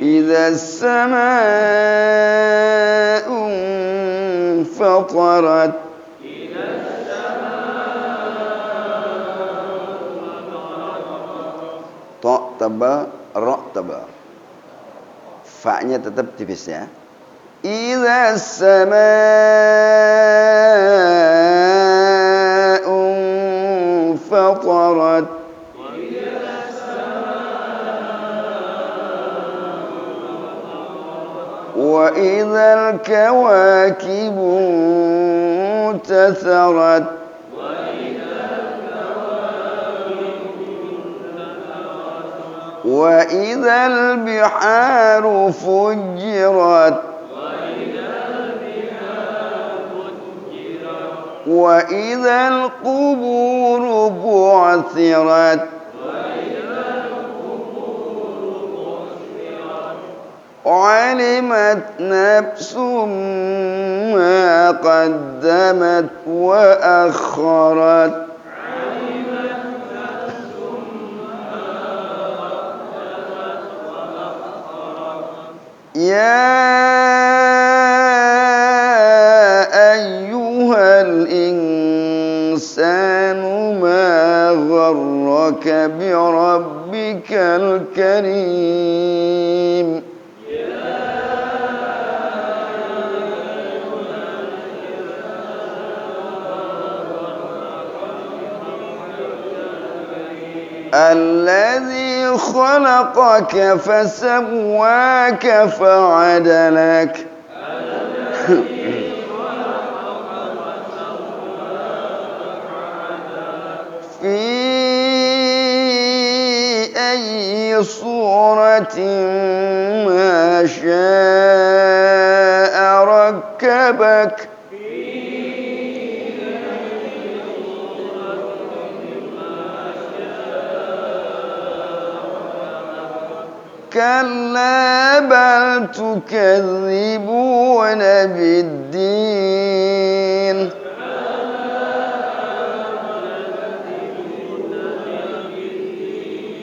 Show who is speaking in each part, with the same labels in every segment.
Speaker 1: إذا السماء انفطرت ta tebal, ra tebal. Fa-nya tetap tipis ya. Idza samaa'un fatarat wa idzal kawakibu intatharat wa idzal biharu fujjirat wa idzal quburu bu'thirat alimat nafsum ma qaddamat wa akharat ya ayyuhal insanu ma gharraka bi rabbikal karim الذي خلقك فسواك فعدلك في أي صورة ما شاء ركبك كلا بل تكذبون بالدين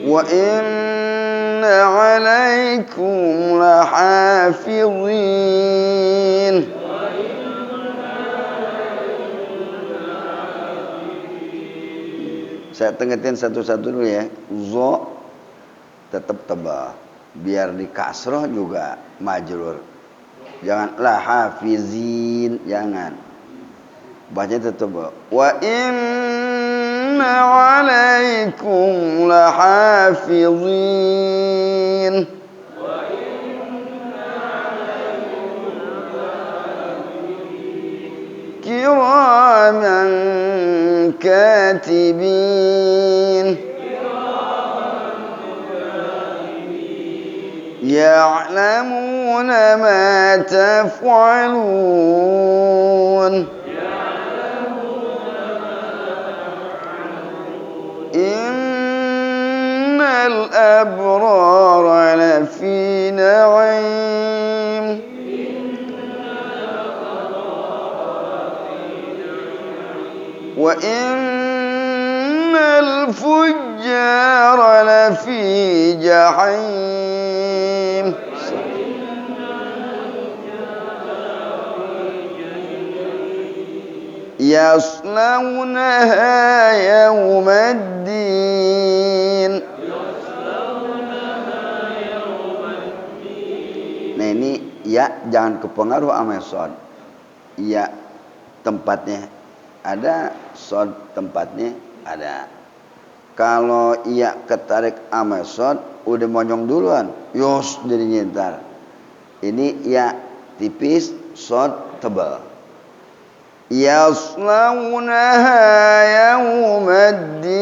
Speaker 1: وإن عليكم لحافظين Saya tengetin satu-satu dulu ya. Zo tetap tebal. Biar di kasroh juga majrur. Jangan la hafizin, jangan. Bacanya tetap wa inna alaikum la hafizin. Kiraman katibin يعلمون ما تفعلون إن الأبرار لفي نعيم وإن الفجار لفي جحيم يصلونها يوم الدين. Nah ini ya jangan kepengaruh sama sod. Ya tempatnya ada, sod tempatnya ada. Kalau iya ketarik sama sod udah monyong duluan, yos jadinya ntar. Ini ya tipis, sod tebal. Yaslaunaha yawmaddin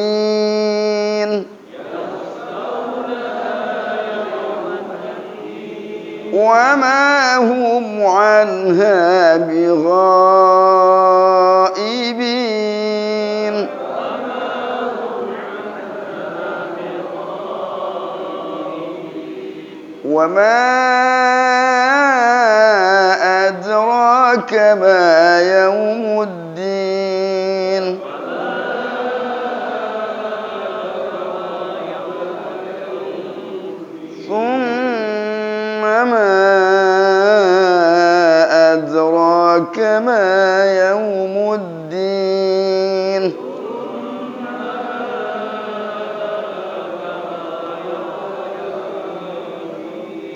Speaker 1: wa ma hum anha bighaibin wa ma كما يوم الدين ثم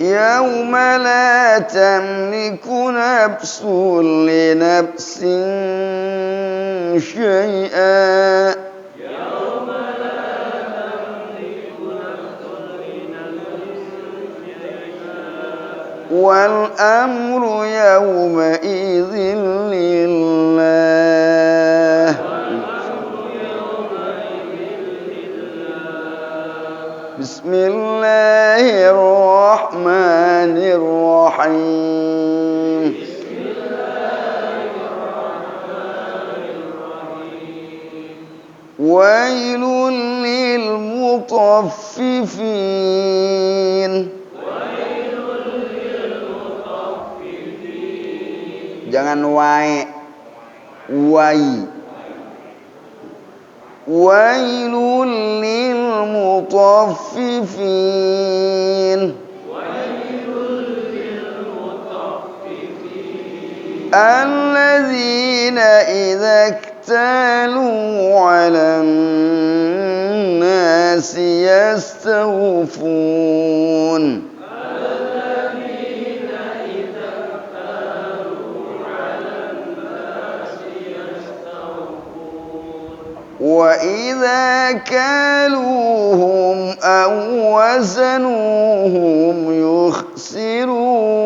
Speaker 1: يوم لا تملك نفس لنفس شيئا والأمر يومئذ لله. بسم الله الرحمن الرحيم. ويل للمطففين. Jangan wae, wai. Wailul lil mutaffifin. Alladzina idza iktalu 'alan nasi yastawfun. وإذا كالوهم أو وزنوهم يخسرون.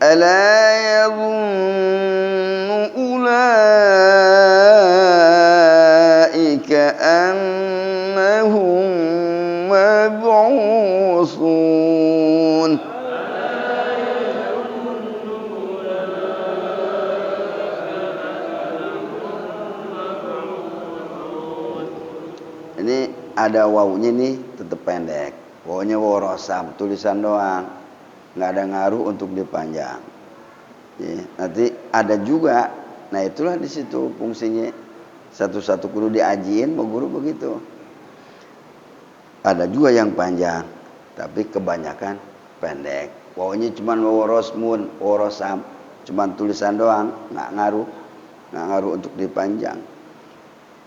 Speaker 1: ألا يظن أولئك أنهم مبعوثون. Ini ada wawunya nih tetap pendek. Wawunya waw rosam, tulisan doang, nggak ada ngaruh untuk dipanjang. Ya, nanti ada juga, nah itulah di situ fungsinya. Satu-satu kudu diajiin, mau guru begitu. Ada juga yang panjang, tapi kebanyakan pendek. Wawunya cuma waw rosmun, waw rosam, cuma tulisan doang, nggak ngaruh untuk dipanjang.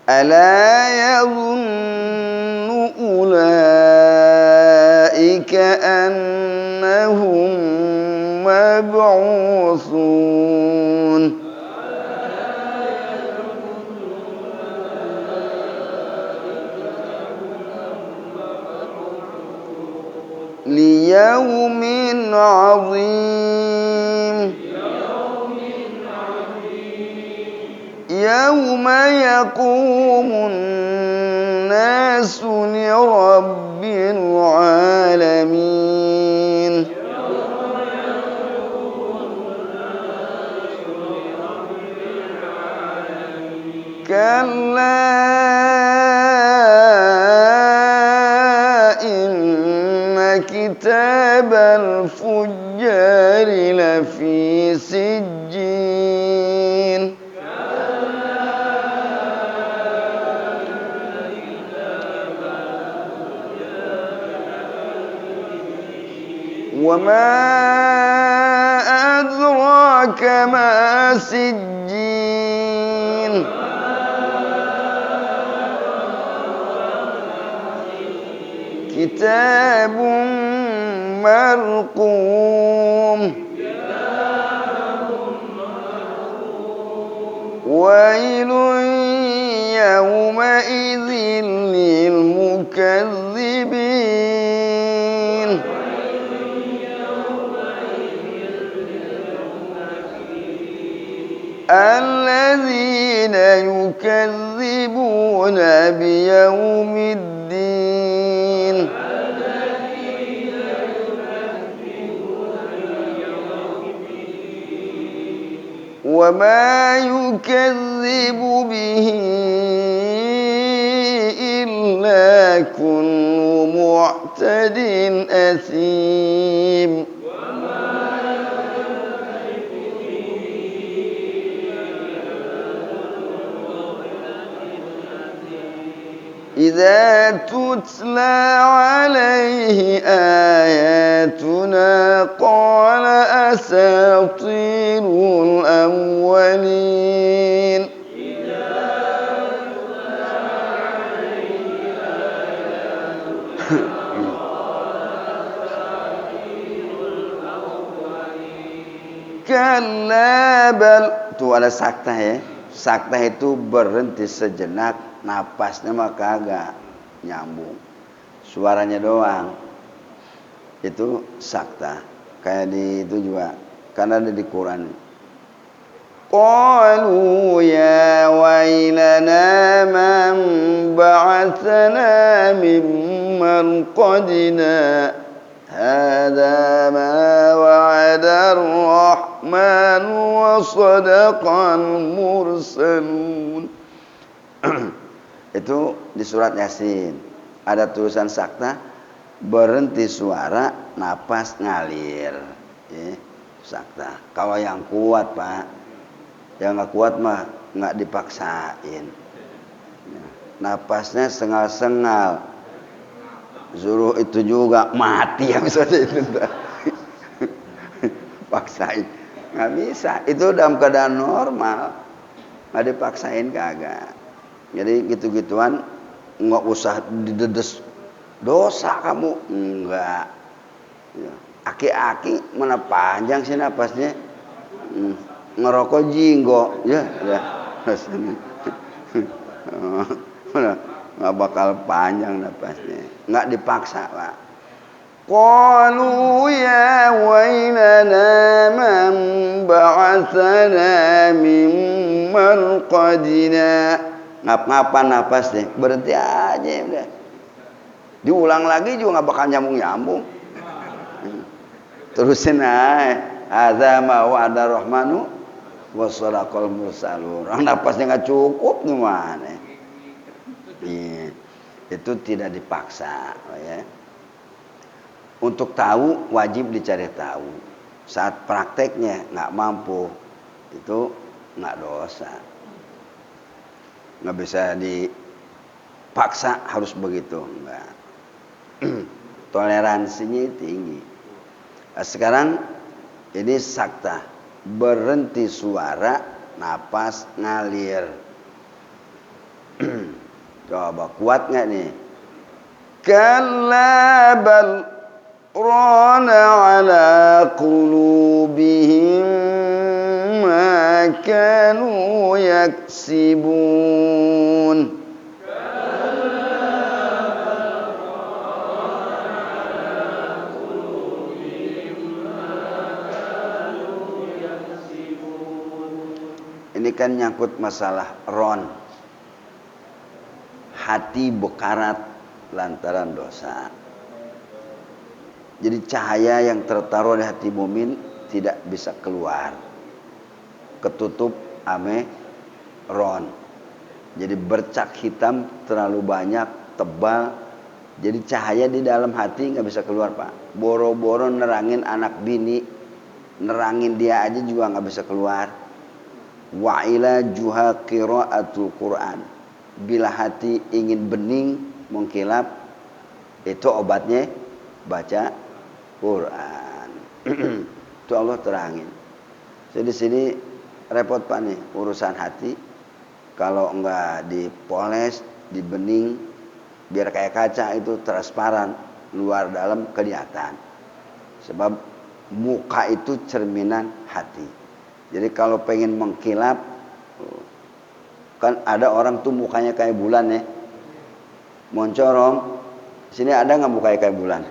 Speaker 1: Ala yadhunnu ulaika annahum mab'utsun. Liyaumin 'azim. Yauma yaqumun nasu li rabbil alamin. Kalla inna kitabal fujjari lafi sijjin. وما أدراك ما سجين. كتاب مرقوم. ويل يومئذ للمكذبين. الذين يكذبون بيوم الدين. وما يكذب به إلا كل معتد أثيم. إذا تتلى عليه آياتنا قال أساطير الأولين. Kalla bal. Tuh ada sakta ya. Sakta itu berhenti sejenak, napasnya mah kagak nyambung. Suaranya doang. Itu sakta. Kayak di itu juga. Karena ada di Quran. Qalu ya wailana man ba'athana min marqadina. Hadza ma wa'ada ar-rahman wa sadaqal mursalun. Itu di surat Yasin. Ada tulisan sakta, berhenti suara, napas ngalir. Sakta. Kalau yang kuat, Pak. Yang nggak kuat mah nggak dipaksain. Napasnya sengal-sengal. Suruh itu juga mati ya misalnya itu. Paksain. Nggak bisa. Itu dalam keadaan normal. Nggak dipaksain kagak. Jadi gitu-gituan nggak usah didedes. Dosa kamu. Enggak. Aki-aki mana panjang sih napasnya. Ngerokok jinggo. Ya. Nggak bakal panjang napasnya. Nggak dipaksa, Pak. Qalu ya wailana man ba'athana min marqadina. Ngap-ngapan napasnya. Berhenti aja udah. Diulang lagi juga nggak bakal nyambung-nyambung. Terusin aja. Hadza ma wa'ada rahmanu wa sadaqal mursalun. Orang napasnya nggak cukup gimana? Itu tidak dipaksa, ya. Untuk tahu wajib dicari tahu. Saat prakteknya nggak mampu, itu nggak dosa. Nggak bisa dipaksa harus begitu, enggak. Toleransinya tinggi. Nah, sekarang ini sakta, berhenti suara, napas ngalir. Coba kuat nggak nih? Kalla bal rana ala qulubihim ma kanu yaksibun. Ini kan nyangkut masalah ron. Hati bekarat lantaran dosa. Jadi cahaya yang tertaruh di hati mukmin tidak bisa keluar. Ketutup ame ron. Jadi bercak hitam terlalu banyak, tebal. Jadi cahaya di dalam hati nggak bisa keluar, Pak. Boro-boro nerangin anak bini, nerangin dia aja juga nggak bisa keluar. Wa ila juha qiraatul Quran. Bila hati ingin bening, mengkilap, itu obatnya baca Quran. Itu Allah terangin. Jadi di sini repot, Pak, nih urusan hati. Kalau enggak dipoles, dibening, biar kayak kaca itu transparan, luar dalam kelihatan. Sebab muka itu cerminan hati. Jadi kalau pengen mengkilap, kan ada orang tuh mukanya kayak bulan ya, moncorong. Sini ada nggak mukanya kayak bulan?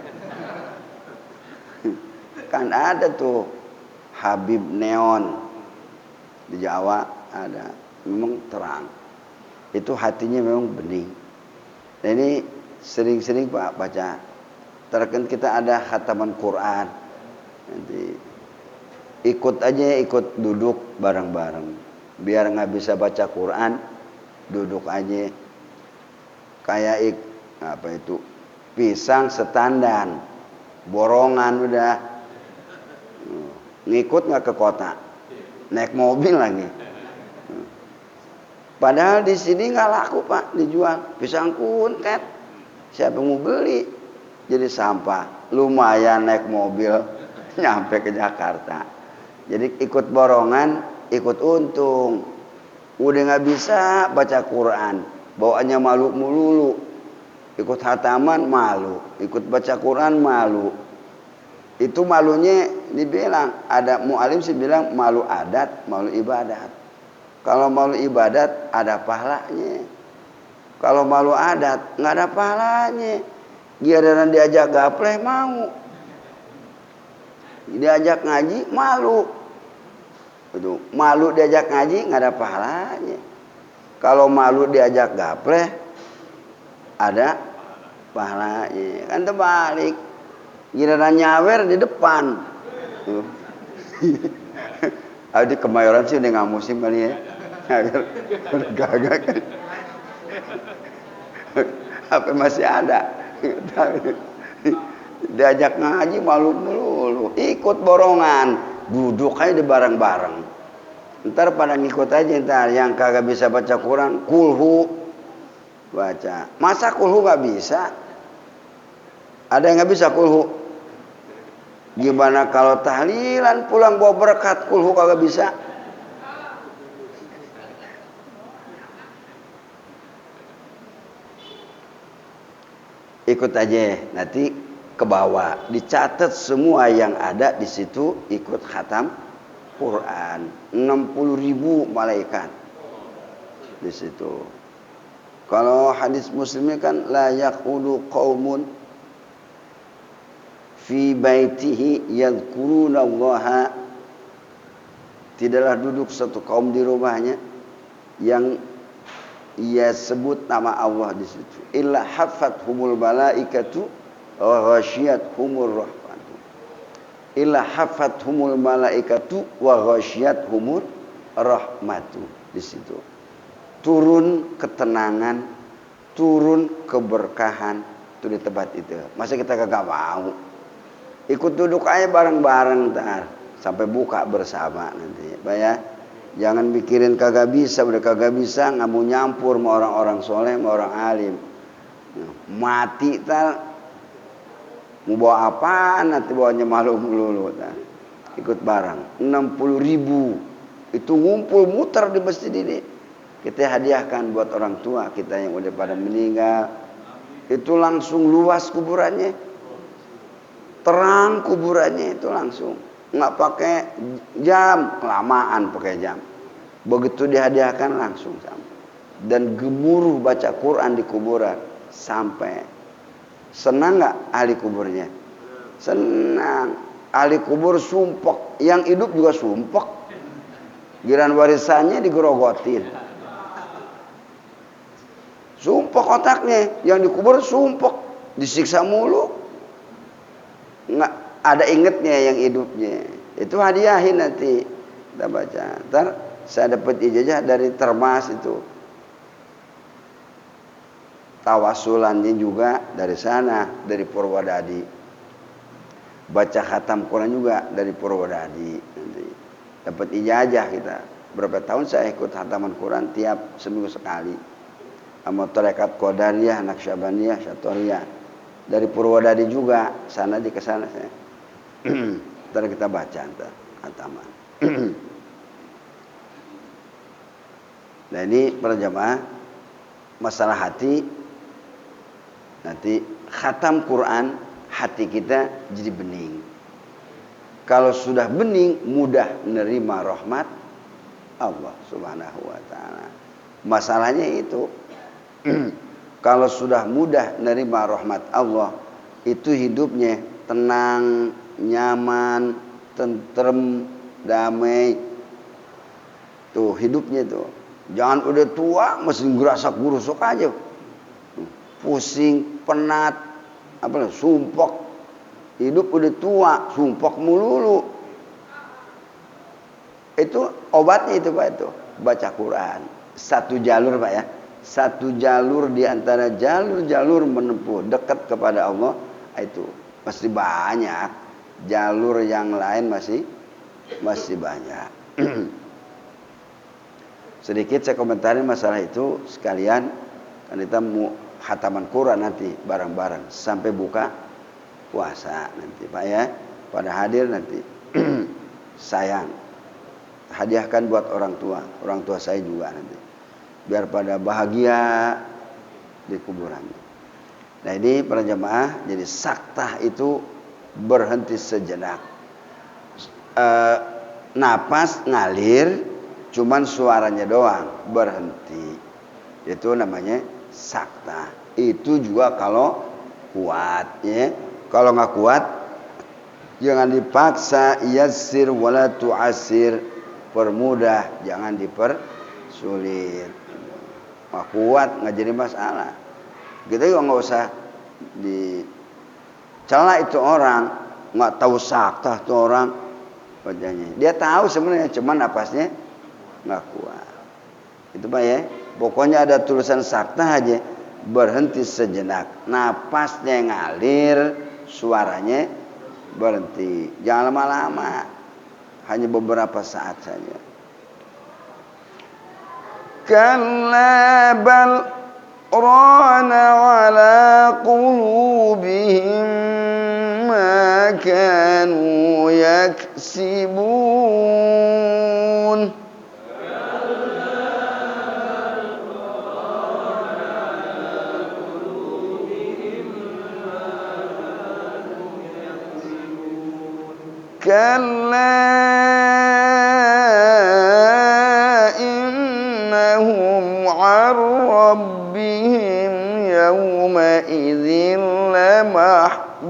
Speaker 1: Kan ada tuh Habib Neon di Jawa ada, memang terang. Itu hatinya memang bening. Nah ini sering-sering Pak baca. Terkadang kita ada khataman Quran, nanti ikut aja, ikut duduk bareng-bareng. Biar nggak bisa baca Quran, duduk aja. Kayak apa itu, pisang setandan, borongan udah. Ngikut nggak ke kota, naik mobil lagi. Padahal di sini nggak laku, Pak, dijual pisang kuntet. Siapa mau beli? Jadi sampah. Lumayan naik mobil nyampe ke Jakarta. Jadi ikut borongan, ikut untung. Udah nggak bisa baca Quran, bawaannya malu melulu. Ikut hataman malu, ikut baca Quran malu. Itu malunya dibilang, ada mu'alim sih bilang malu adat, malu ibadat. Kalau malu ibadat ada pahalanya. Kalau malu adat nggak ada pahalanya. Giliran diajak gapleh mau. Diajak ngaji malu. Itu malu diajak ngaji nggak ada pahalanya. Kalau malu diajak gapleh ada pahalanya. Kan terbalik. Giliran nyawer di depan. Ada di Kemayoran sih udah nggak musim kali ya. Gagak. Apa masih ada? Diajak ngaji malu melulu. Ikut borongan. Duduk aja di bareng-bareng. Ntar pada ngikut aja ntar. Yang kagak bisa baca Quran, kulhu baca. Masa kulhu nggak bisa? Ada yang nggak bisa kulhu? Gimana kalau tahlilan pulang bawa berkat, kulhu kagak bisa? Ikut aja, nanti ke bawah dicatat semua yang ada di situ ikut khatam Quran. 60.000 malaikat di situ. Kalau hadis Muslimnya kan la yaqulu qaumun fi baitihi yadhkurunallaha, tidaklah duduk satu kaum di rumahnya yang ia sebut nama Allah di situ. Illa haffathumul malaikatu wa ghashiyatuhumur rahmatu. Illa haffathumul malaikatu wa ghashiyatuhumur rahmatu. Di situ turun ketenangan, turun keberkahan itu di tempat itu. Masa kita kagak mau? Ikut duduk aja bareng-bareng ntar sampai buka bersama nanti, Pak ya. Jangan mikirin kagak bisa, udah kagak bisa nggak mau nyampur sama orang-orang soleh, sama orang alim. Mati tar mau bawa apaan? Nanti bawanya malu melulu tar. Ikut bareng 60.000 itu ngumpul muter di masjid ini. Kita hadiahkan buat orang tua kita yang udah pada meninggal. Itu langsung luas kuburannya. Terang kuburannya itu langsung, nggak pakai jam, kelamaan pakai jam. Begitu dihadiahkan langsung sampai. Dan gemuruh baca Quran di kuburan sampai. Senang nggak ahli kuburnya? Senang. Ahli kubur sumpek, yang hidup juga sumpek. Giliran warisannya digerogotin. Sumpek otaknya, yang dikubur sumpek, disiksa mulu. Nggak ada ingetnya yang hidupnya. Itu hadiahin nanti kita baca. Ntar saya dapat ijazah dari Termas itu, tawasulannya juga dari sana, dari Purwodadi. Baca khatam Quran juga dari Purwodadi. Nanti dapat ijazah kita. Berapa tahun saya ikut khataman Quran tiap seminggu sekali. Sama tarekat Qadariyah, Naqsyabandiyah, Syatoriyah. Dari Purwodadi juga, sana di kesana saya. Ntar kita baca ntar khataman. Nah ini para jamaah, masalah hati. Nanti khatam Quran, hati kita jadi bening. Kalau sudah bening, mudah menerima rahmat Allah Subhanahu wa ta'ala. Masalahnya itu kalau sudah mudah menerima rahmat Allah, itu hidupnya tenang, nyaman, tentrem, damai. Tuh hidupnya tuh. Jangan udah tua masih ngerasak gurusuk aja. Pusing, penat, sumpek. Hidup udah tua, sumpek melulu. Itu obatnya itu Pak itu. Baca Quran. Satu jalur Pak ya. Satu jalur di antara jalur-jalur menempuh dekat kepada Allah itu masih banyak. Jalur yang lain masih banyak. Sedikit saya komentari masalah itu sekalian, kan kita mau khataman Quran nanti bareng-bareng sampai buka puasa nanti Pak ya. Pada hadir nanti. Sayang. Hadiahkan buat orang tua saya juga nanti. Biar pada bahagia di kuburannya. Nah ini para jamaah, jadi saktah itu berhenti sejenak. Napas ngalir, cuman suaranya doang berhenti. Itu namanya sakta. Itu juga kalau kuat, ya. Kalau nggak kuat, jangan dipaksa. Yassir wala tu'assir, permudah, jangan dipersulit. Nggak kuat nggak jadi masalah. Kita juga nggak usah dicela itu orang, nggak tahu sakta itu orang. Wajahnya. Dia tahu sebenarnya, cuman napasnya nggak kuat. Itu Pak ya. Pokoknya ada tulisan sakta aja, berhenti sejenak. Napasnya ngalir, suaranya berhenti. Jangan lama-lama. Hanya beberapa saat saja. Kalla bal rana ala qulubihim ma kanu yaksibun. Kalla innahum 'an rabbihim yawma idzin lamahjubun.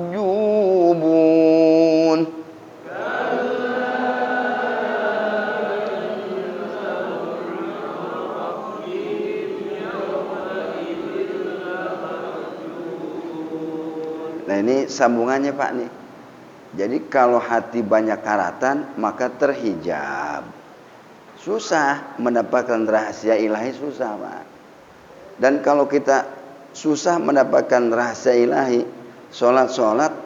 Speaker 1: Nah ini sambungannya Pak nih. Jadi kalau hati banyak karatan maka terhijab. Susah mendapatkan rahasia ilahi, susah Pak. Dan kalau kita susah mendapatkan rahasia ilahi, sholat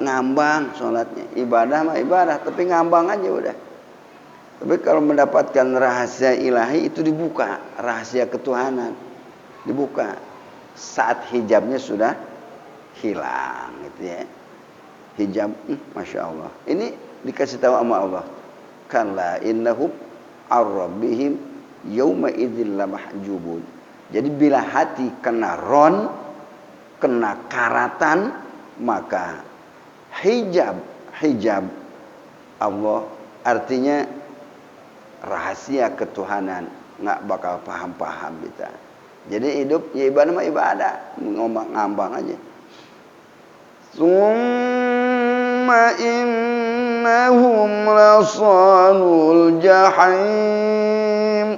Speaker 1: ngambang sholatnya. Ibadah mah ibadah, tapi ngambang aja udah. Tapi kalau mendapatkan rahasia ilahi itu dibuka, rahasia ketuhanan dibuka saat hijabnya sudah hilang gitu ya. Hijab, Masya Allah. Ini dikasih tahu sama Allah. Kalla innahum ar-rabbihim yawma idzil lamahjubun. Jadi bila hati kena ron, kena karatan, maka hijab Allah artinya rahasia ketuhanan, nggak bakal paham kita. Jadi hidup ya ibadah mah ibadah, ngambang aja. Summa innahum lasalul jahim.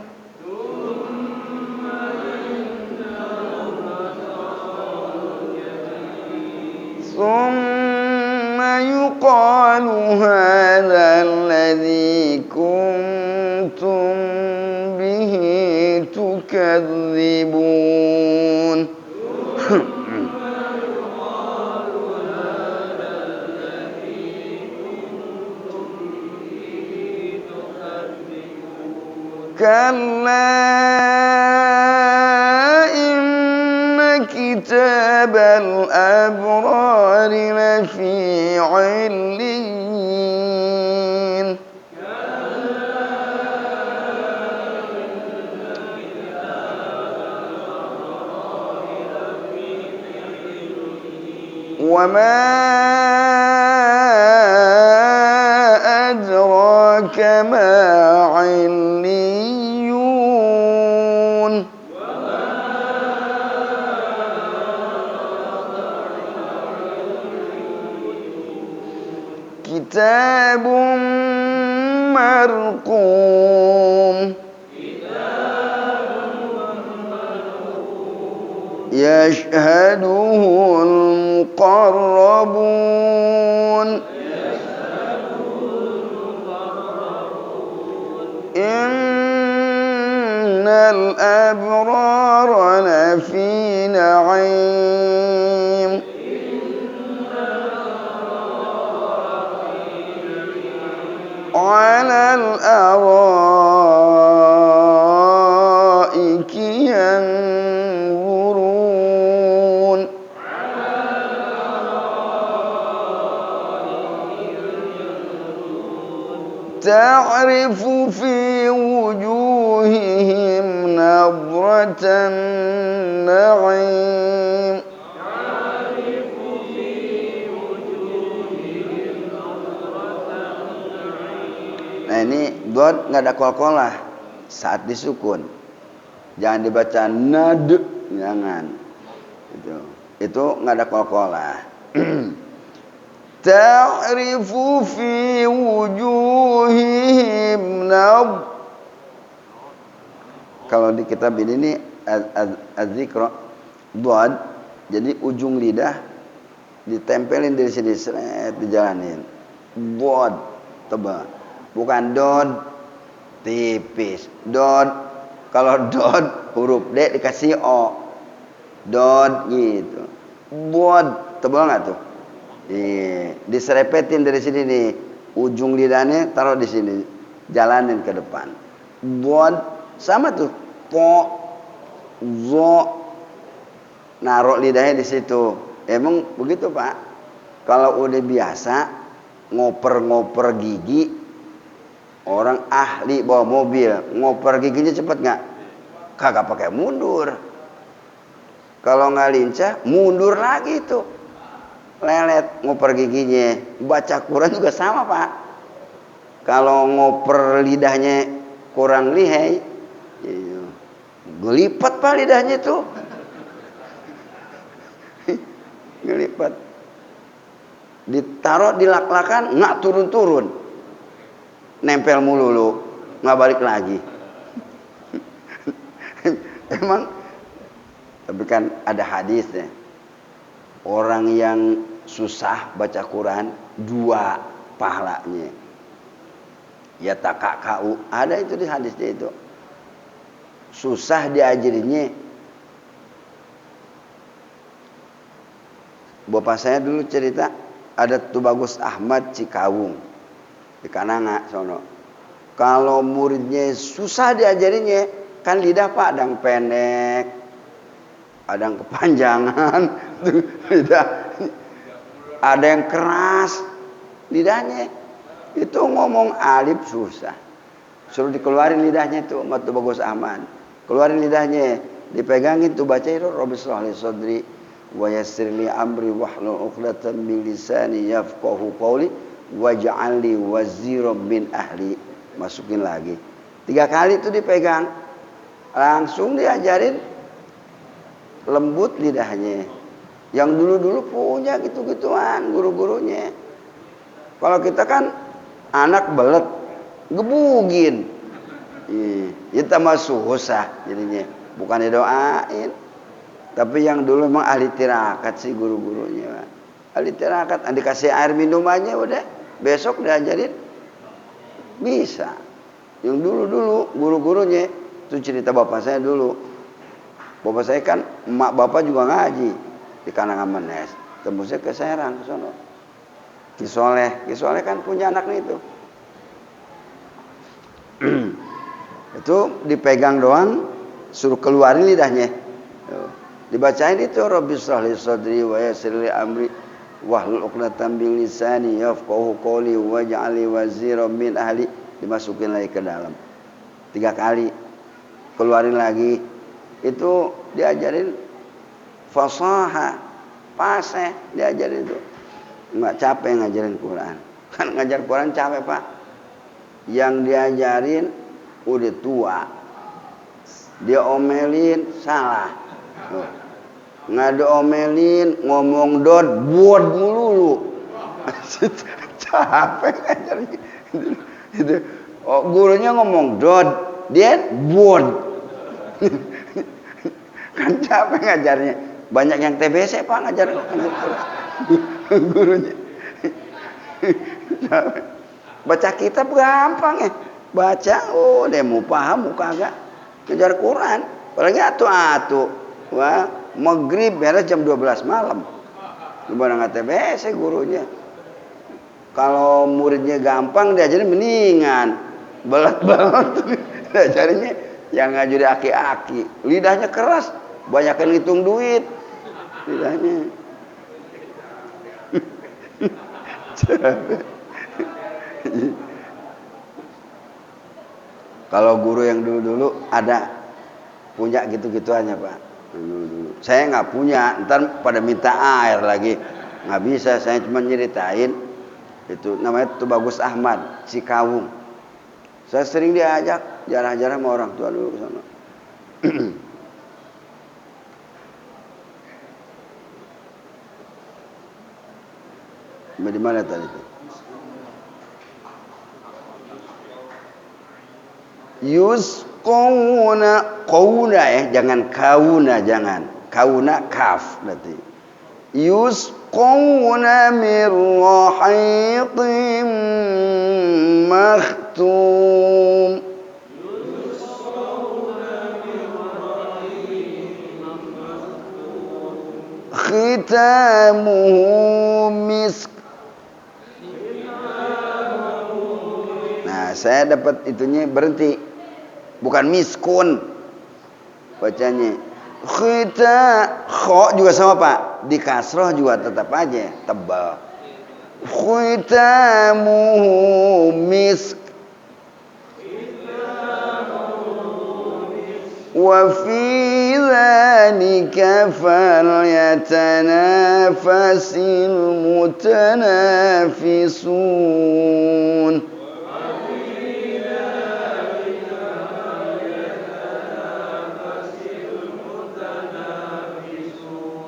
Speaker 1: Summa yuqalu hadha alladhi kuntum bihi tukadzibun. Kalla inna kitabal abrari lafi 'illiyin. Wa ma adraka ma 'illiyun. Kitabun marqum yashhaduhul muqarrabun. Innal abrara lafi na'im. Alal araiki yanzurun. Ta'rifu fi wujuhihim nadratan na'im. Dod nggak ada kolkolah saat disukun. Jangan dibaca nad, jangan. Itu nggak ada kolkolah. Ta'rifu fi wujuhihim nab. Kalau di kitab ini az-zikra dod, jadi ujung lidah ditempelin dari sini, seret dijalanin. Dod tebal. Bukan dod tipis. Dod, kalau dod huruf D dikasih O. Dod gitu. Dod tebal nggak tuh? Diserepetin dari sini nih. Ujung lidahnya taruh di sini. Jalanin ke depan. Dod sama tuh. Po, zo, naruh lidahnya di situ. Emang begitu Pak. Kalau udah biasa ngoper-ngoper gigi, orang ahli bawa mobil, ngoper giginya cepet nggak? Kagak pakai mundur. Kalau nggak lincah, mundur lagi tuh. Lelet ngoper giginya. Baca Quran juga sama Pak. Kalau ngoper lidahnya kurang lihai, gelipat Pak lidahnya tuh. Gelipat. Ditaruh di lak-lakan nggak turun-turun. Nempel mulu nggak balik lagi. Emang tapi kan ada hadisnya. Orang yang susah baca Quran 2 pahalanya. Ya takakau, ada itu di hadisnya itu. Susah diajarinya. Bapak saya dulu cerita ada Tubagus Ahmad Cikawung di Kananga sono. Kalau muridnya susah diajarinya, kan lidah Pak ada yang pendek, ada yang kepanjangan, lidah ada yang keras lidahnya. Itu ngomong alif susah. Suruh dikeluarin lidahnya itu sama Tubagus Ahmad. Keluarin lidahnya, dipegangin tuh baca itu Rabbi shrah li sadri wa yassir li amri wahlul 'uqdatam min lisani yafqahu qawli waj'al li waziran min ahli. Masukin lagi. 3 kali itu dipegang. Langsung diajarin lembut lidahnya. Yang dulu-dulu punya gitu-gituan guru-gurunya. Kalau kita kan anak belet, gebugin. Ya tambah susah jadinya. Bukan didoain. Tapi yang dulu memang ahli tirakat sih guru-gurunya. Ahli tirakat, dikasih air minum aja udah. Besok diajarin bisa. Yang dulu-dulu guru-gurunya, itu cerita bapak saya dulu. Bapak saya kan emak bapak juga ngaji di Kanangamenes. Tembusnya ke Serang ke sono. Ki Soleh kan punya anak itu. Itu dipegang doang, suruh keluarin lidahnya. Dibacain itu Rabbi shrah li sadri wa yassir li amri wahlul 'uqdatam min lisani yafqahu qawli waj'al li waziran min ahli. Dimasukin lagi ke dalam 3 kali, keluarin lagi. Itu diajarin fasaha, fasih diajarin itu. Enggak capek ngajarin Quran. Kan ngajar Quran capek Pak. Yang diajarin udah tua, dia omelin salah. Nggak diomelin, ngomong dot buat mulu. Capek ngajarnya. Itu. Oh, gurunya ngomong dot, dia buat. Kan capek ngajarnya. Banyak yang TBC Pak ngajar gurunya. Baca kitab gampang ya. Baca, dia mau paham, mau kagak. Ngejar Quran. Apalagi atu-atu. Wah, maghrib beres jam 12 malam. Gimana nggak TBC gurunya. Kalau muridnya gampang diajarin mendingan. Belat-belat diajarinnya yang ngajari aki-aki. Lidahnya keras, banyak yang hitung duit. Lidahnya. Kalau guru yang dulu-dulu ada punya gitu-gituannya Pak. Dulu-dulu. Saya nggak punya, ntar pada minta air lagi. Nggak bisa, saya cuma nyeritain. Itu namanya Tubagus Ahmad Cikawung. Saya sering diajak jarang-jarang sama orang tua dulu ke sana. Di mana tadi itu? Yusqawna, qauna ya, jangan kauna, jangan. Kauna kaf berarti. Yusqawna min rahiqim makhtum. Khitamuhu misk. Nah, saya dapat itunya berhenti. Bukan miskun bacanya. Kho juga sama Pak, di kasroh juga tetap aja tebal. Khitamuhu misk. Wa fi dzalika falyatanafasil mutanafisun.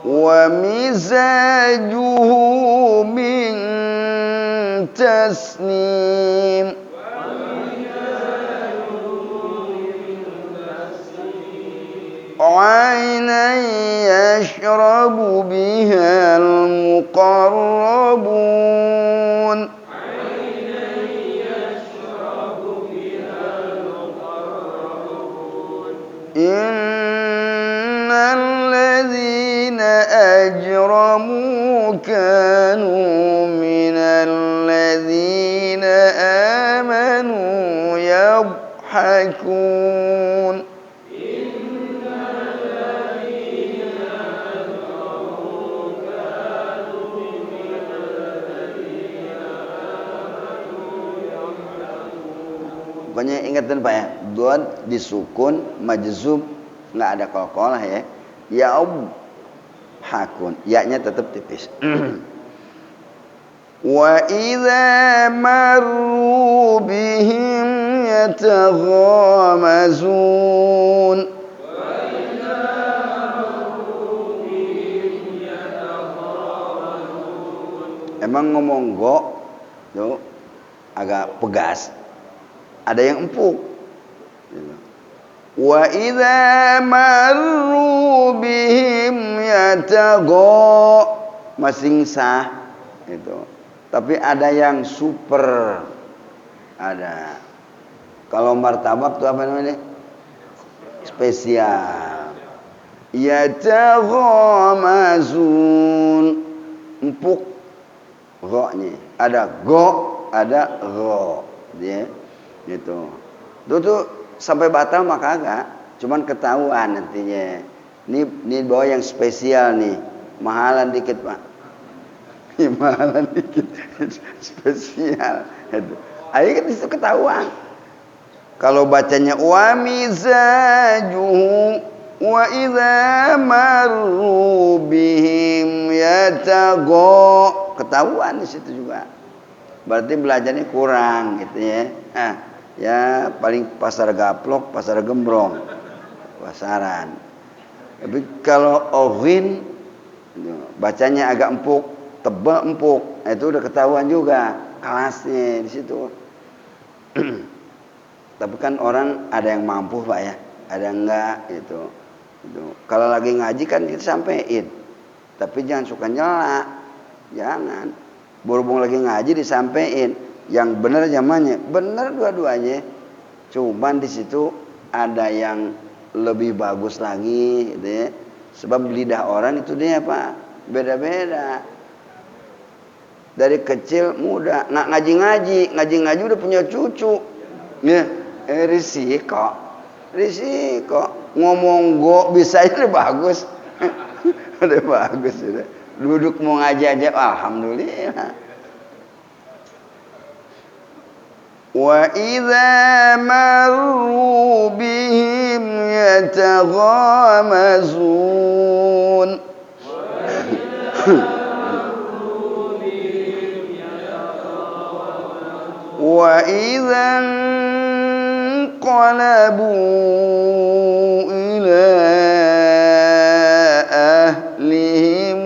Speaker 1: Wa mizajuhu min tasnim. Aynan yashrabu biha al-muqarrabun. أجرموا كانوا من الذين آمنوا يضحكون Pokoknya ingatan Pak ya, dod disukun majzum nggak ada qalqalah ya. Hakun, ya-nya tetap tipis. Wa idza marru bihim yataghamazun. Emang ngomong go tuh agak pegas. Ada yang empuk. Wa idza marru bihim yatago, masing sah itu. Tapi ada yang super. Ada. Kalau martabak itu apa namanya? Spesial. Yataghamazun, empuk ro-nya. Ada go, ada ro. Dia gitu. Itu sampai batal maka kagak, cuman ketahuan nantinya. Ini bawa yang spesial nih, mahalan dikit Pak. Mahalan dikit, spesial. Ayo kan itu ketahuan. Kalau bacanya wa mizajuhu wa idza marru bihim yatago, ketahuan di situ juga. Berarti belajarnya kurang gitu ya. Ya paling pasar gaplok, pasar gembrong, pasaran. Tapi kalau ovin bacanya agak empuk, tebal empuk, itu udah ketahuan juga kelasnya di situ. Tapi kan orang ada yang mampu Pak ya, ada yang enggak gitu. Kalau lagi ngaji kan kita sampein, tapi jangan suka nyela, jangan. Berhubung lagi ngaji disampein. Yang benar zamannya, benar dua-duanya. Cuman di situ ada yang lebih bagus lagi, gitu ya. Sebab lidah orang itu dia apa? Beda-beda. Dari kecil muda, nak ngaji udah punya cucu. Ya, risiko. Ngomong go bisa aja udah bagus. Udah bagus udah. Duduk mau ngaji aja, alhamdulillah. Wa idza marru bihim yataghamazun. Wa idza انقلبوا إلى أهلهم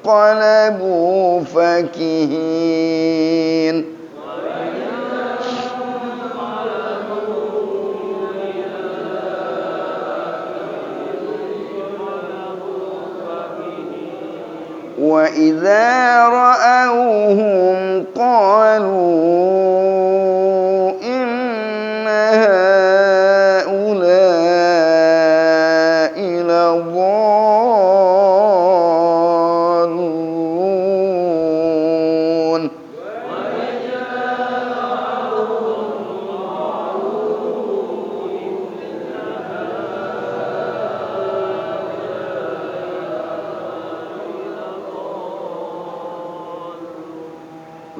Speaker 1: انقلبوا فكهين وإذا رأوهم قالوا إن هؤلاء لضالون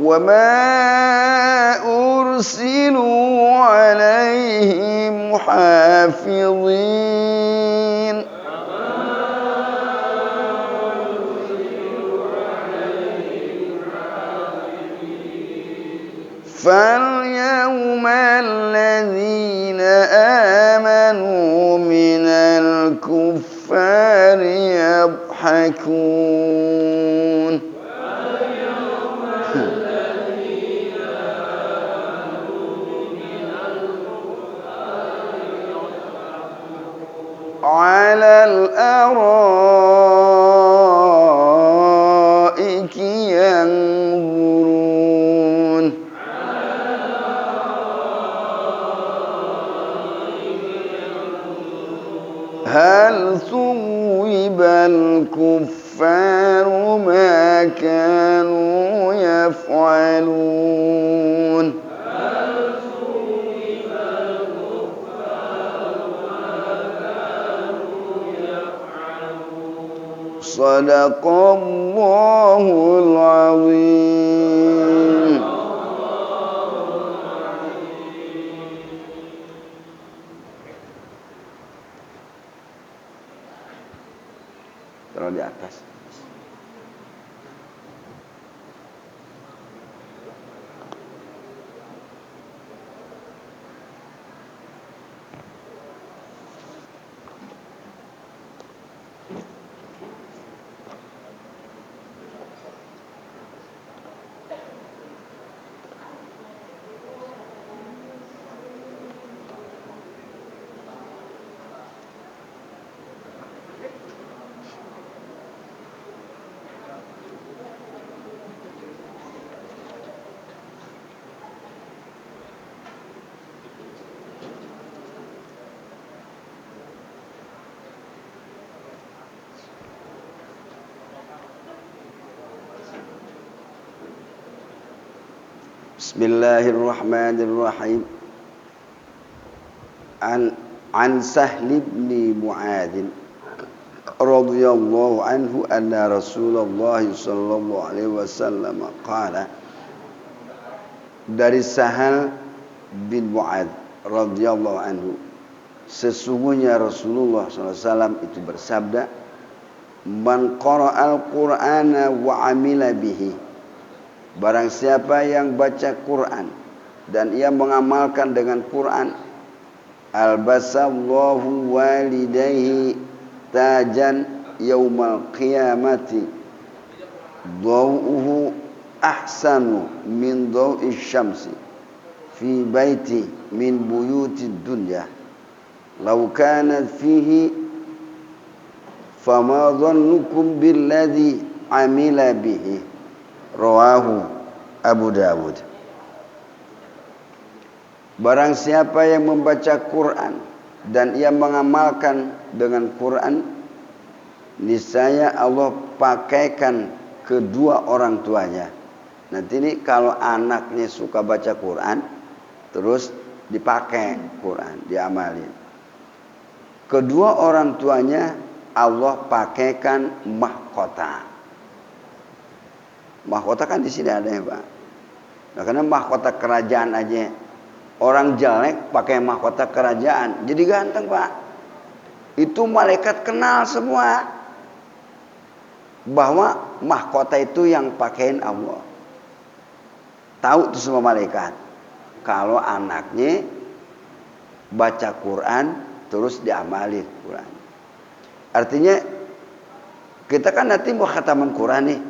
Speaker 1: وما أرسلوا عليهم حافظين فاليوم الذين آمنوا من الكفار يضحكون على الأرائك ينظرون هل ثوب الكفار ما كانوا يفعلون صدق الله العظيم. Taruh di atas. Bismillahirrahmanirrahim. An Sahl bin Mu'adz radhiyallahu anhu anna Rasulullah sallallahu alaihi wasallam qala. Dari Sahal bin Mu'adz radhiyallahu anhu, sesungguhnya Rasulullah sallallahu alaihi wasallam itu bersabda, man qara'al Qur'ana wa 'amila bihi, barang siapa yang baca Quran dan ia mengamalkan dengan Quran, albasallahu walidayhi tajan yaumal qiyamati dawuhu ahsanu min dawi syamsi fi baiti min buyuti dunya law kana fihi fama dhannukum billadhi amila bihi. Rawahu Abu Dawud. Barang siapa yang membaca Quran dan ia mengamalkan dengan Quran, niscaya Allah pakaikan kedua orang tuanya. Nanti ini kalau anaknya suka baca Quran, terus dipakai Quran, diamalin. Kedua orang tuanya Allah pakaikan mahkota. Mahkota kan di sini ada ya Pak. Nah, karena mahkota kerajaan aja orang jelek pakai mahkota kerajaan jadi ganteng Pak. Itu malaikat kenal semua bahwa mahkota itu yang pakaiin Allah. Tahu tuh semua malaikat. Kalau anaknya baca Quran terus diamali Quran. Artinya kita kan nanti mau khataman Quran nih,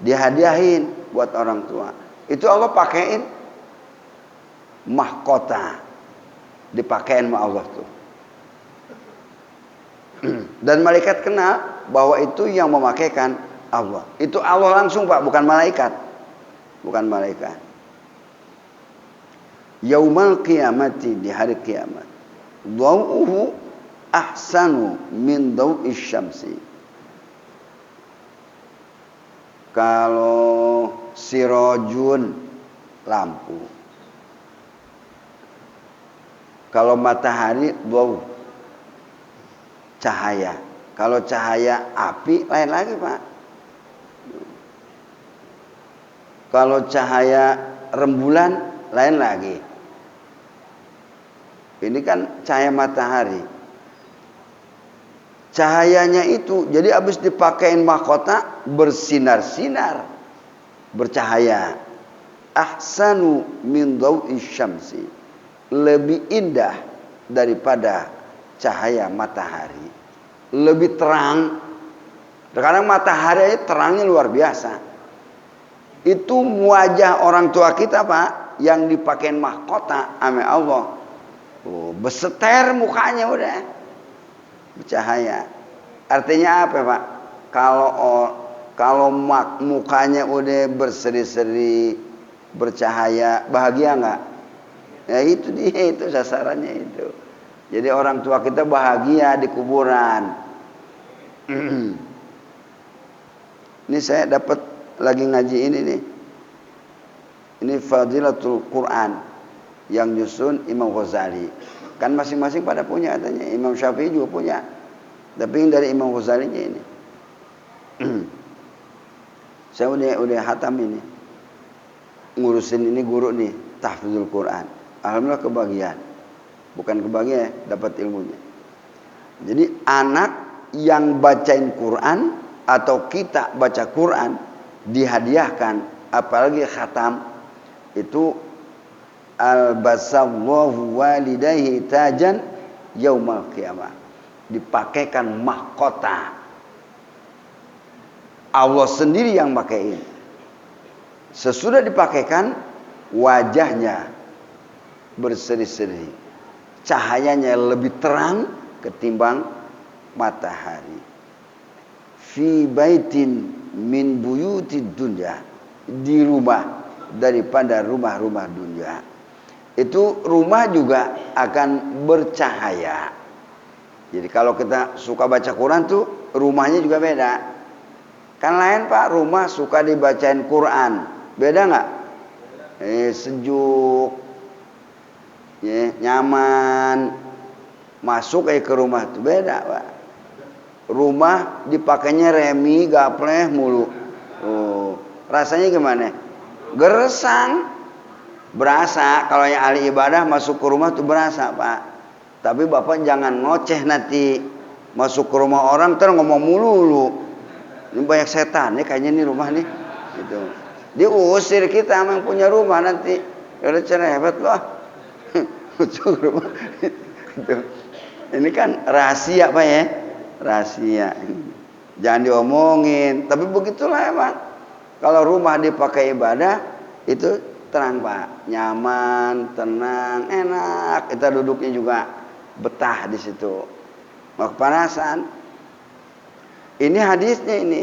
Speaker 1: dihadiahin buat orang tua. Itu Allah pakein mahkota, dipakein sama Allah tuh. Dan malaikat kenal bahwa itu yang memakaikan Allah. Itu Allah langsung Pak, bukan malaikat. Bukan malaikat. Yaumal qiyamati, di hari kiamat. Dhau'uhu ahsanu min dhau'is syamsi. Kalau sirojun, lampu. Kalau matahari, dhau', cahaya. Kalau cahaya api, lain lagi Pak. Kalau cahaya rembulan, lain lagi. Ini kan cahaya matahari. Cahayanya itu, jadi habis dipakein mahkota, bersinar-sinar, bercahaya. Ahsanu min dhau'is syamsi. Lebih indah daripada cahaya matahari. Lebih terang. Sekarang matahari terangnya luar biasa. Itu wajah orang tua kita Pak, yang dipakein mahkota ame Allah. Beseter mukanya udah bercahaya. Artinya apa Pak? Kalau mukanya udah berseri-seri, bercahaya, bahagia nggak? Ya itu dia, itu sasarannya itu. Jadi orang tua kita bahagia di kuburan. Ini saya dapat lagi ngaji ini nih. Ini Fadilatul Quran yang nyusun Imam Ghazali. Kan masing-masing pada punya katanya. Imam Syafi'i juga punya. Tapi yang dari Imam Ghazalinya ini. Saya udah hatam ini. Ngurusin ini guru nih, tahfidzul Quran. Alhamdulillah kebagian. Bukan kebagian, dapat ilmunya. Jadi anak yang bacain Quran atau kita baca Quran dihadiahkan, apalagi khatam, itu albasallahu walidayhi tajan yaumal qiyamah. Dipakaikan mahkota. Allah sendiri yang pakaiin. Sesudah dipakaikan, wajahnya berseri-seri. Cahayanya lebih terang ketimbang matahari. Fi baitin min buyutid dunya. Di rumah daripada rumah-rumah dunia. Itu rumah juga akan bercahaya. Jadi kalau kita suka baca Quran tuh rumahnya juga beda. Kan lain Pak, rumah suka dibacain Quran. Beda nggak? Sejuk, nyaman. Masuk ke rumah tuh beda Pak. Rumah dipakainya remi, gapleh mulu. Rasanya gimana? Gersang. Berasa kalau yang ahli ibadah masuk ke rumah tuh berasa Pak. Tapi Bapak jangan ngoceh nanti. Masuk ke rumah orang terus ngomong mulu. Ini banyak setan nih kayaknya nih rumah nih. Gitu. Diusir kita yang punya rumah nanti. Ya udah cerewet loh. Masuk rumah. Gitu. Ini kan rahasia Pak ya. Rahasia. Jangan diomongin. Tapi begitulah emang. Kalau rumah dipakai ibadah itu terang Pak, nyaman, tenang, enak. Kita duduknya juga betah di situ. Nggak kepanasan. Ini hadisnya ini.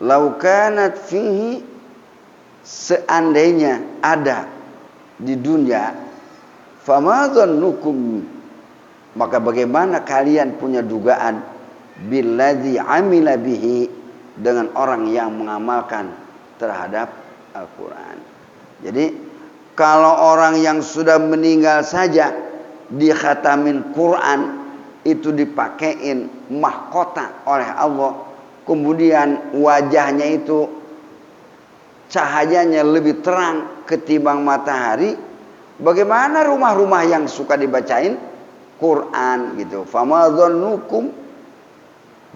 Speaker 1: Lau kanat fihi, seandainya ada di dunia, famadhannukum, maka bagaimana kalian punya dugaan billadzi amila bihi, dengan orang yang mengamalkan terhadap Al-Quran. Jadi kalau orang yang sudah meninggal saja dikhatamin Quran, itu dipakein mahkota oleh Allah, kemudian wajahnya itu cahayanya lebih terang ketimbang matahari, bagaimana rumah-rumah yang suka dibacain Quran gitu. Famadhannukum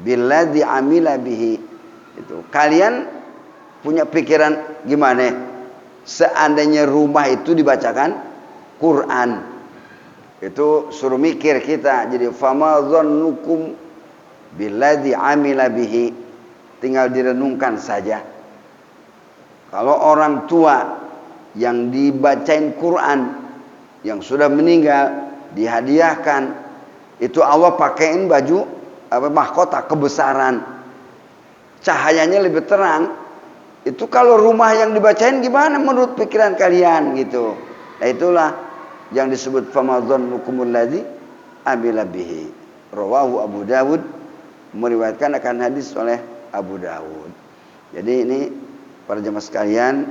Speaker 1: billadzi amila bihi. Itu kalian punya pikiran gimana? Seandainya rumah itu dibacakan Quran, Itu suruh mikir kita. Jadi fama dhannukum billadzi amila bihi, tinggal direnungkan saja. Kalau orang tua yang dibacain Quran, yang sudah meninggal, dihadiahkan, itu Allah pakaiin baju mahkota kebesaran, cahayanya lebih terang. Itu kalau rumah yang dibacain gimana menurut pikiran kalian gitu. Nah itulah yang disebut famadhannukumul ladzi amila bihi. Rawahu Abu Dawud, meriwayatkan akan hadis oleh Abu Dawud. Jadi ini para jemaah sekalian,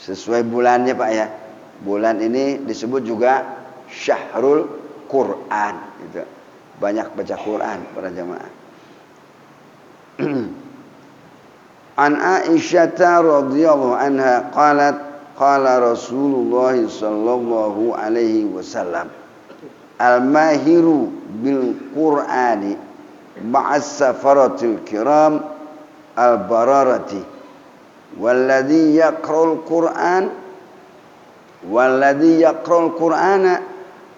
Speaker 1: sesuai bulannya Pak ya. Bulan ini disebut juga Syahrul Quran gitu. Banyak baca Quran para jemaah. An Aisyah radhiyallahu anha qalat qala Rasulullah sallallahu alaihi wasallam al-mahiru bil Qur'ani ma'as safaratil kiram al-bararati walladhi yaqra'ul Qur'an walladhi yaqra'ul Qur'ana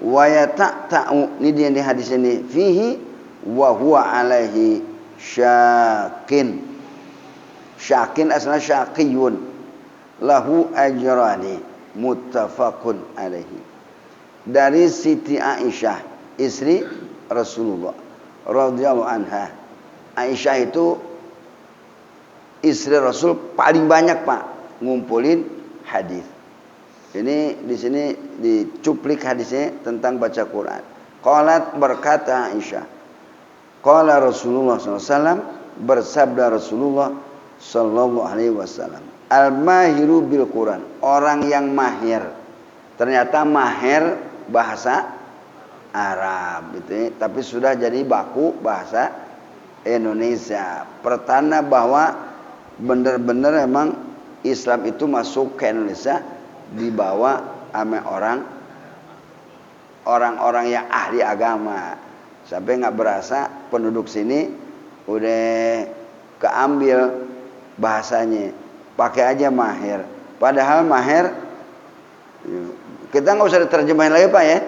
Speaker 1: wa yata'u, ini dia di hadis ini, fihi wa huwa alaihi syakin. Syakin asal syaqiyun, lahu ajrani, muttafaqun alaihi. Dari Siti Aisyah, istri Rasulullah radhiyallahu anha. Aisyah itu istri Rasul paling banyak Pak ngumpulin hadis. Ini di sini dicuplik hadisnya tentang baca Quran. Qalat, berkata Aisyah, qala Rasulullah SAW, bersabda Rasulullah sallallahu alaihi wasallam, al-mahiru bil Quran, orang yang mahir. Ternyata mahir bahasa Arab gitu, tapi sudah jadi baku bahasa Indonesia. Pertanda bahwa benar-benar emang Islam itu masuk ke Indonesia dibawa sama orang-orang yang ahli agama. Sampai nggak berasa penduduk sini udah keambil bahasanya, pakai aja mahir. Padahal mahir kita nggak usah diterjemahin lagi Pak ya.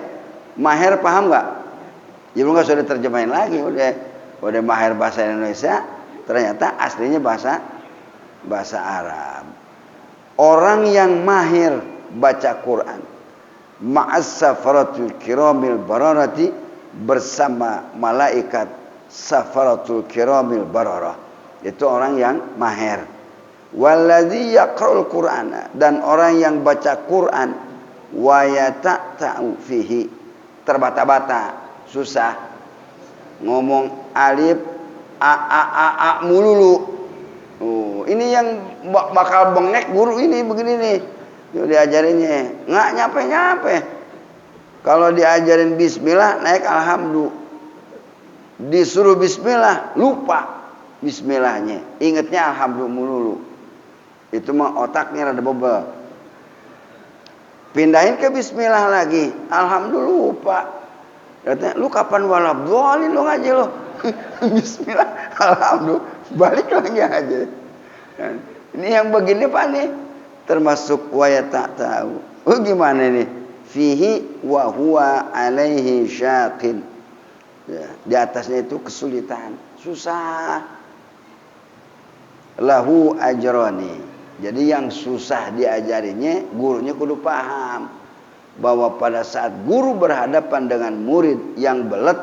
Speaker 1: Mahir paham nggak? Ya nggak usah diterjemahin lagi, udah mahir bahasa Indonesia, ternyata aslinya bahasa Arab. Orang yang mahir baca Quran ma'as safaratul kiramil bararati, bersama malaikat safaratul kiramil bararah, itu orang yang mahir. Walladzi yaqra'ul Qur'ana, dan orang yang baca Quran wa yata'u fihi, terbata-bata, susah ngomong alif a mululu. Ini yang bakal bengek guru ini begini nih. Diajarinnya nggak nyampe. Kalau diajarin bismillah naik alhamdulillah. Disuruh bismillah lupa bismillahnya, ingatnya alhamdulillah mululu. Itu mah otaknya rada bobel. Pindahin ke bismillah lagi, alhamdulillah lupa. Katanya, lu kapan walabdolin lu ngaji lu? Bismillah, alhamdulillah, balik lagi aja. Ini yang begini Pak nih, termasuk wayata tahu. Oh gimana nih? Fihi wa huwa alaihi syaqin. Ya, di atasnya itu kesulitan, susah. Lahu ajrani. Jadi yang susah diajarinya, gurunya kudu paham bahwa pada saat guru berhadapan dengan murid yang belet,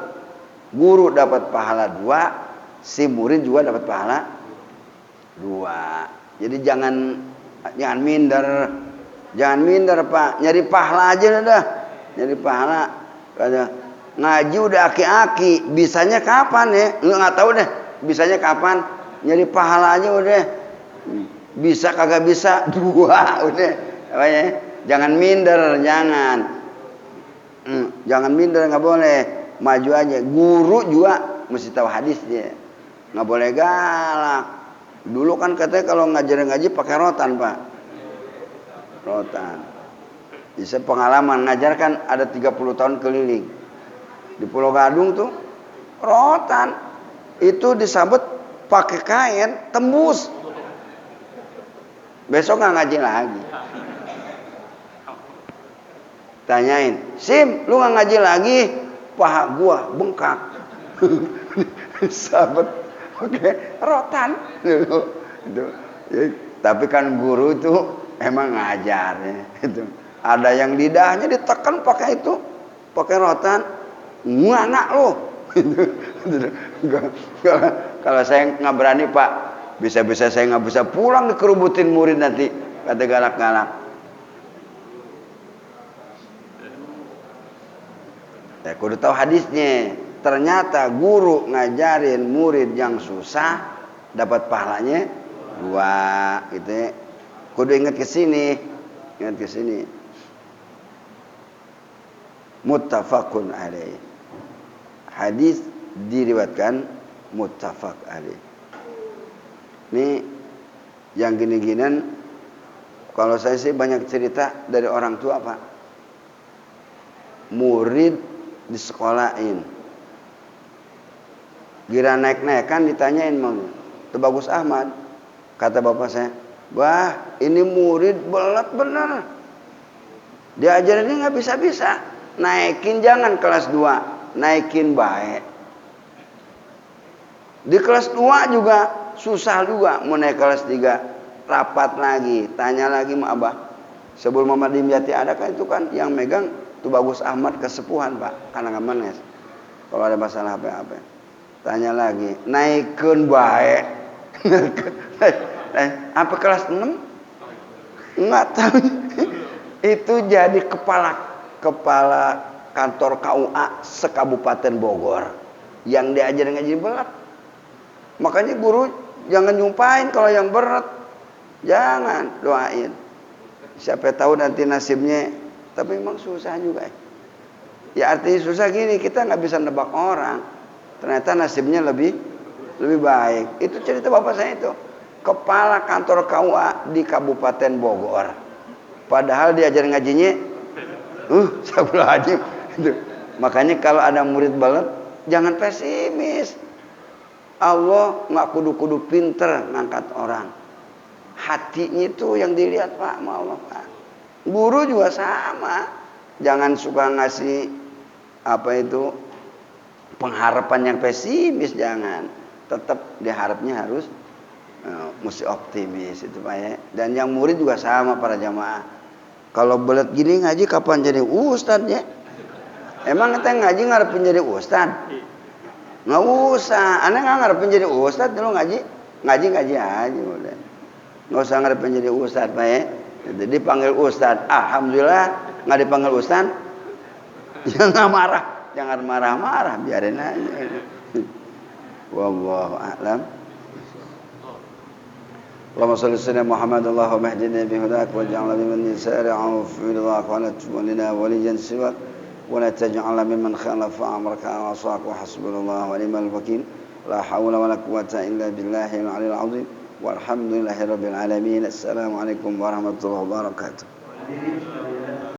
Speaker 1: guru dapat pahala 2, si murid juga dapat pahala 2. Jadi jangan minder Pak, nyari pahala aja dah. Nyari pahala. Ngaji udah aki-aki, bisanya kapan ya? Lu nggak tahu deh, bisanya kapan? Nyari pahala aja udah. Bisa kagak bisa 2 udah. Apa ya? Jangan minder, jangan. Jangan minder, nggak boleh. Maju aja. Guru juga mesti tahu hadis dia. Nggak boleh galak. Dulu kan katanya kalau ngajarin ngaji pakai rotan Pak. Rotan. Bisa pengalaman ngajar kan ada 30 tahun keliling. Di Pulau Gadung tuh rotan. Itu disabet pakai kain tembus. Besok nggak ngaji lagi. Tanyain, Sim, lu nggak ngaji lagi? Paha gua bengkak. Sabet, oke, rotan. Itu. Ya, tapi kan guru itu emang ngajar ya. Itu. Ada yang lidahnya ditekan pakai itu, pakai rotan. Ngana lo. Kalau saya nggak berani Pak, bisa-bisa saya nggak bisa pulang dikerubutin murid nanti, kata galak-galak. Ya, kudu tahu hadisnya. Ternyata guru ngajarin murid yang susah dapat pahalanya 2 gitu ya. Kudu ingat ke sini. Ingat ke sini. Muttafaqun alaih. Hadis diriwayatkan muttafaq alaih. Ini yang gini-ginian kalau saya sih banyak cerita dari orang tua Pak. Murid disekolahin, gira naik-naikan ditanyain mau itu Bagus Ahmad, kata bapak saya, wah ini murid belat bener, diajarinnya nggak bisa-bisa, naikin jangan kelas 2, naikin baik. Di kelas 2 juga susah juga, mau naik kelas 3 rapat lagi, tanya lagi sama abah, sebelum Mama Dimyati ada kan itu kan yang megang itu Bagus Ahmad kesepuhan Pak, karena Manes. Kalau ada masalah apa-apa, tanya lagi, naikkan baik. Apa kelas 6? Enggak tahu. Itu jadi kepala kantor KUA sekabupaten Bogor yang diajarin ngaji berat. Makanya guru jangan nyumpain kalau yang berat, jangan doain. Siapa tahu nanti nasibnya. Tapi memang susah juga. Ya artinya susah gini, kita nggak bisa nebak orang. Ternyata nasibnya lebih baik. Itu cerita bapak saya itu. Kepala kantor KUA di Kabupaten Bogor. Padahal diajar ngajinya, sabulah haji. Makanya kalau ada murid balet, jangan pesimis. Allah nggak kudu-kudu pinter ngangkat orang. Hatinya itu yang dilihat Pak, sama Allah Pak. Guru juga sama, jangan suka ngasih pengharapan yang pesimis, jangan. Tetap diharapnya harus mesti optimis itu Pak ya. Dan yang murid juga sama para jamaah. Kalau belet gini ngaji kapan jadi ustad ya? Emang kita ngaji ngarepin jadi ustad? Nggak usah, aneh nggak ngarepin jadi ustad dulu ngaji aja udah. Nggak usah ngarepin jadi ustad Pak ya. Jadi dipanggil ustad, alhamdulillah nggak dipanggil ustad, jangan marah-marah, biarin aja. Wallahu a'lam. Allahumma shalli ala Muhammad Allahumma ihdina bihudak waj'alna mimman yasari'u fi ridhak wa la tuj'alna waliyan siwak wa la taj'alna mimman khalafa amraka wa asaq wa hasbunallahu wa ni'mal wakeel. La hawla wa la quwwata illa billahil 'aliyyil 'azim. Walhamdulillahirabbil alamin. Assalamualaikum warahmatullahi wabarakatuh.